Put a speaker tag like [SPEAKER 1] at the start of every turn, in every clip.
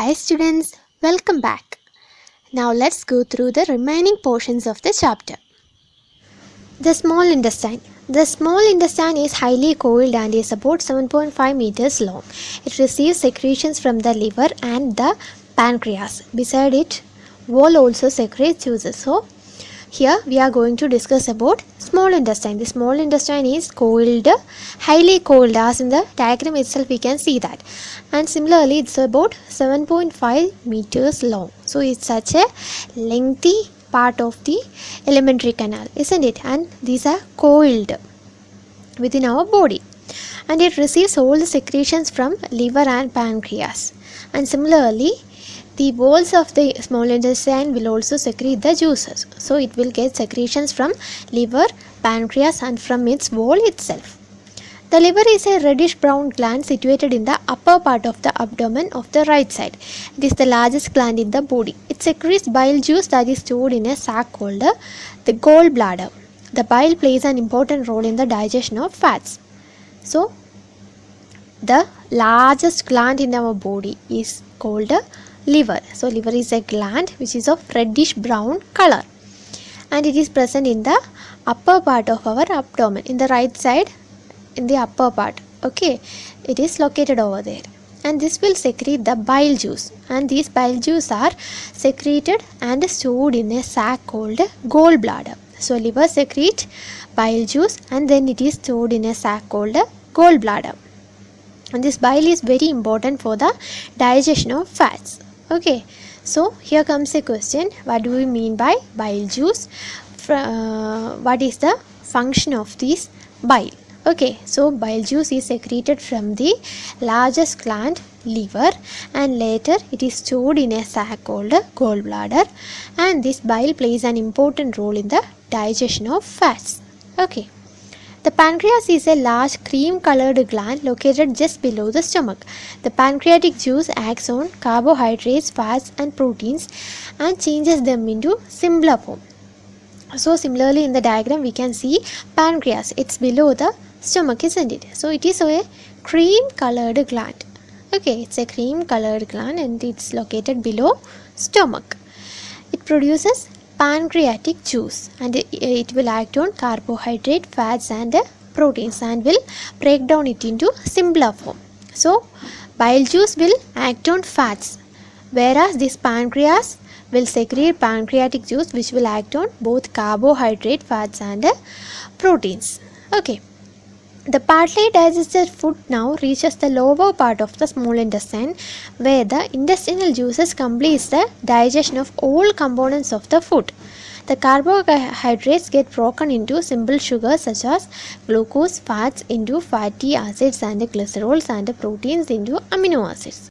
[SPEAKER 1] Hi students, welcome back. Now let's go through the remaining portions of the chapter. The small intestine. The small intestine is highly coiled and is about 7.5 meters long. It receives secretions from the liver and the pancreas. Beside it, wall also secretes juices. So, here we are going to discuss about small intestine. The small intestine is coiled, highly coiled, as in the diagram itself we can see that. And similarly, it's about 7.5 meters long. So it's such a lengthy part of the alimentary canal, isn't it? And these are coiled within our body. And it receives all the secretions from liver and pancreas. And similarly, the walls of the small intestine will also secrete the juices. So it will get secretions from liver, pancreas and from its wall itself. The liver is a reddish brown gland situated in the upper part of the abdomen of the right side. It is the largest gland in the body. It secretes bile juice that is stored in a sac called the gallbladder. The bile plays an important role in the digestion of fats. So, the largest gland in our body is called liver. So, liver is a gland which is of reddish brown color. And it is present in the upper part of our abdomen, in the right side, in the upper part. Okay, it is located over there. And this will secrete the bile juice. And these bile juice are secreted and stored in a sac called gallbladder. So, liver secrete bile juice and then it is stored in a sac called gallbladder. And this bile is very important for the digestion of fats. Okay, so here comes a question. What do we mean by bile juice? What is the function of this bile? Okay, so bile juice is secreted from the largest gland, liver, and later it is stored in a sac called gallbladder, and this bile plays an important role in the digestion of fats. Okay. The pancreas is a large cream-colored gland located just below the stomach. The pancreatic juice acts on carbohydrates, fats and proteins and changes them into simpler form. So similarly in the diagram we can see pancreas. It's below the stomach, isn't it? So it is a cream-colored gland. Okay, it's a cream-colored gland and it's located below stomach. It produces pancreatic juice and it will act on carbohydrate, fats and proteins and will break down it into simpler form. So bile juice will act on fats, whereas this pancreas will secrete pancreatic juice which will act on both carbohydrate, fats and proteins. Okay. The partly digested food now reaches the lower part of the small intestine where the intestinal juices completes the digestion of all components of the food. The carbohydrates get broken into simple sugars such as glucose, fats into fatty acids and glycerols and proteins into amino acids.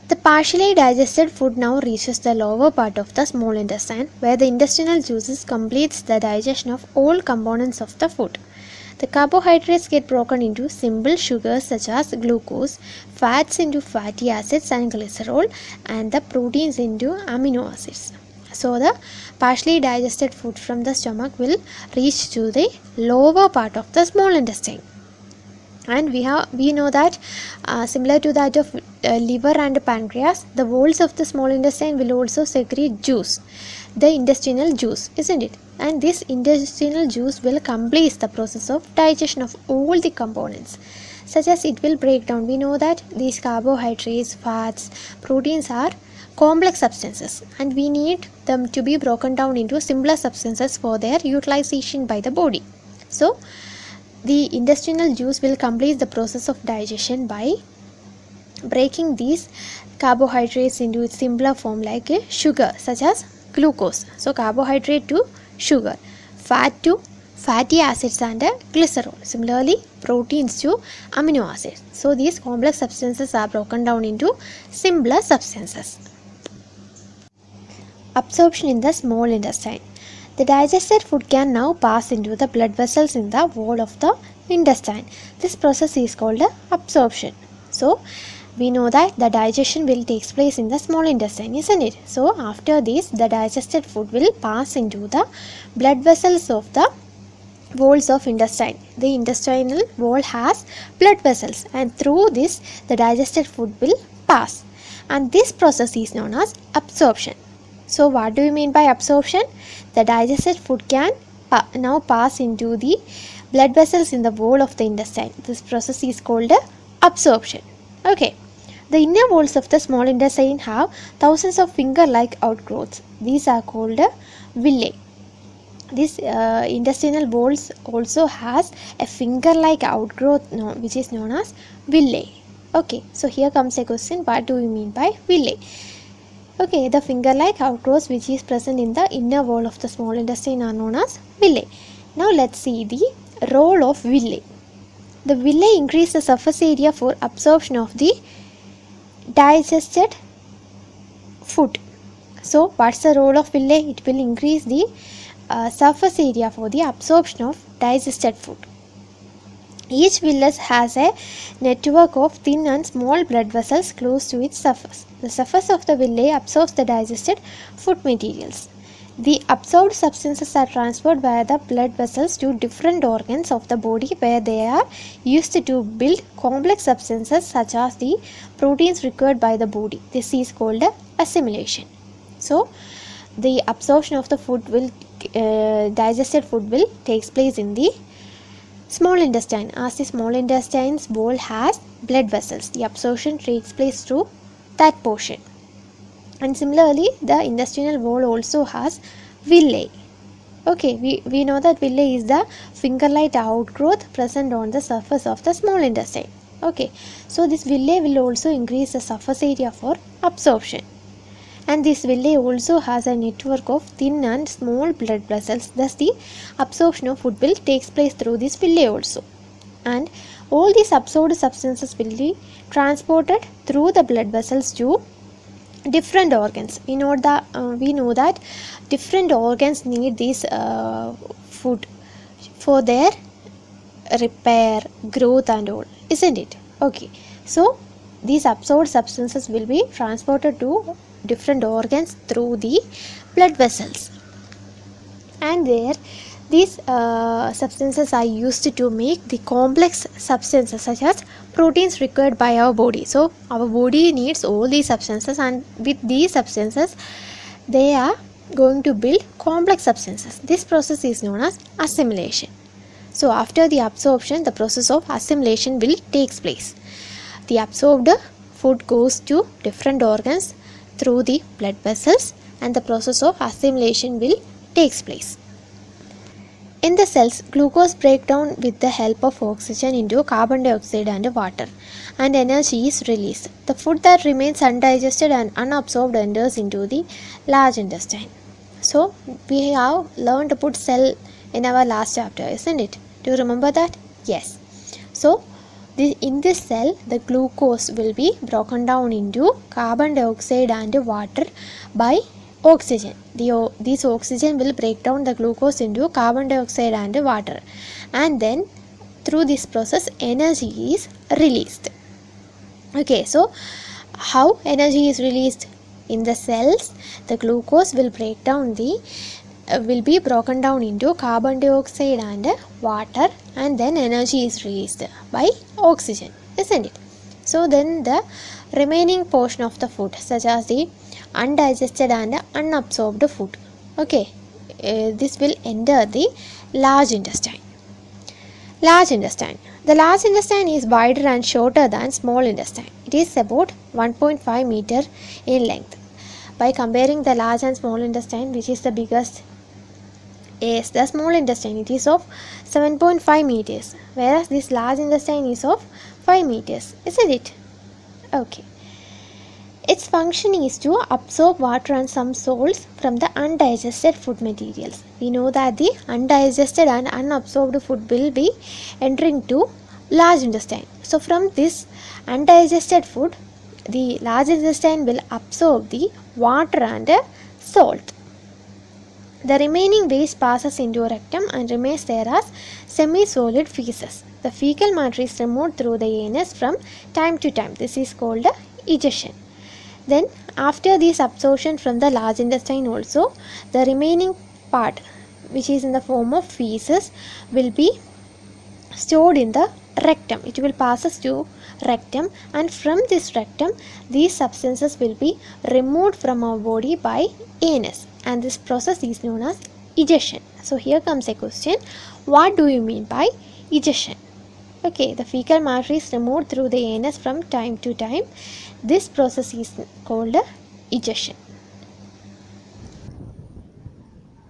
[SPEAKER 1] The partially digested food now reaches the lower part of the small intestine where the intestinal juices completes the digestion of all components of the food. The carbohydrates get broken into simple sugars such as glucose, fats into fatty acids and glycerol and the proteins into amino acids. So the partially digested food from the stomach will reach to the lower part of the small intestine. And we know that similar to that of liver and pancreas, the walls of the small intestine will also secrete juice, the intestinal juice, isn't it? And this intestinal juice will complete the process of digestion of all the components, such as it will break down. We know that these carbohydrates, fats, proteins are complex substances and we need them to be broken down into simpler substances for their utilization by the body. So the intestinal juice will complete the process of digestion by breaking these carbohydrates into its simpler form like a sugar such as glucose. So carbohydrate to sugar, fat to fatty acids and glycerol. Similarly, proteins to amino acids. So these complex substances are broken down into simpler substances. Absorption in the small intestine. The digested food can now pass into the blood vessels in the wall of the intestine. This process is called absorption. So, we know that the digestion will take place in the small intestine, isn't it? So, after this, the digested food will pass into the blood vessels of the walls of intestine. The intestinal wall has blood vessels and through this, the digested food will pass. and this process is known as absorption. So what do we mean by absorption? The digested food can now pass into the blood vessels in the wall of the intestine. This process is called absorption. Okay. The inner walls of the small intestine have thousands of finger-like outgrowths. These are called villi. This intestinal walls also has a finger-like outgrowth which is known as villi. Okay, so here comes a question, what do we mean by villi? Okay, the finger-like outgrowths which is present in the inner wall of the small intestine are known as villi. Now let's see the role of villi. The villi increase the surface area for absorption of the digested food. So what's the role of villi? It will increase the surface area for the absorption of digested food. Each villi has a network of thin and small blood vessels close to its surface. The surface of the villi absorbs the digested food materials. The absorbed substances are transferred via the blood vessels to different organs of the body where they are used to build complex substances such as the proteins required by the body. This is called assimilation. So, the absorption of the food will, digested food will takes place in the small intestine. As the small intestine's wall has blood vessels, the absorption takes place through that portion. And similarly, the intestinal wall also has villi. Okay, we know that villi is the finger-like outgrowth present on the surface of the small intestine. Okay, so this villi will also increase the surface area for absorption. And this villi also has a network of thin and small blood vessels. Thus, the absorption of food will takes place through this villi also. And all these absorbed substances will be transported through the blood vessels to different organs. We know that different organs need this food for their repair, growth and all, isn't it? Okay, so these absorbed substances will be transported to different organs through the blood vessels, and there these substances are used to make the complex substances such as proteins required by our body. So our body needs all these substances, and with these substances they are going to build complex substances. This process is known as assimilation. So after the absorption, the process of assimilation will takes place. The absorbed food goes to different organs through the blood vessels, and the process of assimilation will takes place. In the cells, glucose breaks down with the help of oxygen into carbon dioxide and water, and energy is released. The food that remains undigested and unabsorbed enters into the large intestine. So we have learned to put cell in our last chapter, isn't it? Do you remember that? Yes. So in this cell, the glucose will be broken down into carbon dioxide and water by oxygen. This oxygen will break down the glucose into carbon dioxide and water, and then through this process energy is released. Okay, so how energy is released? In the cells, the glucose will be broken down into carbon dioxide and water, and then energy is released by oxygen, isn't it? So then the remaining portion of the food, such as the undigested and unabsorbed food, okay, this will enter the large intestine. Large intestine. The large intestine is wider and shorter than small intestine. It is about 1.5 meter in length. By comparing the large and small intestine, which is the biggest, is the small intestine. It is of 7.5 meters, whereas this large intestine is of 5 meters, isn't it? Okay. Its function is to absorb water and some salts from the undigested food materials. We know that the undigested and unabsorbed food will be entering to large intestine. So from this undigested food, the large intestine will absorb the water and salt. The remaining waste passes into a rectum and remains there as semi-solid feces. The fecal matter is removed through the anus from time to time. This is called egestion. Then after this absorption from the large intestine also, the remaining part, which is in the form of feces, will be stored in the rectum. It will passes to rectum, and from this rectum these substances will be removed from our body by anus, and this process is known as egestion. So here comes a question, what do you mean by egestion? Okay, the fecal matter is removed through the anus from time to time. This process is called egestion.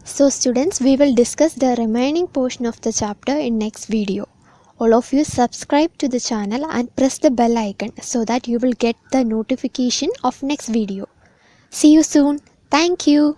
[SPEAKER 1] So students, we will discuss the remaining portion of the chapter in next video. All of you subscribe to the channel and press the bell icon so that you will get the notification of next video. See you soon. Thank you.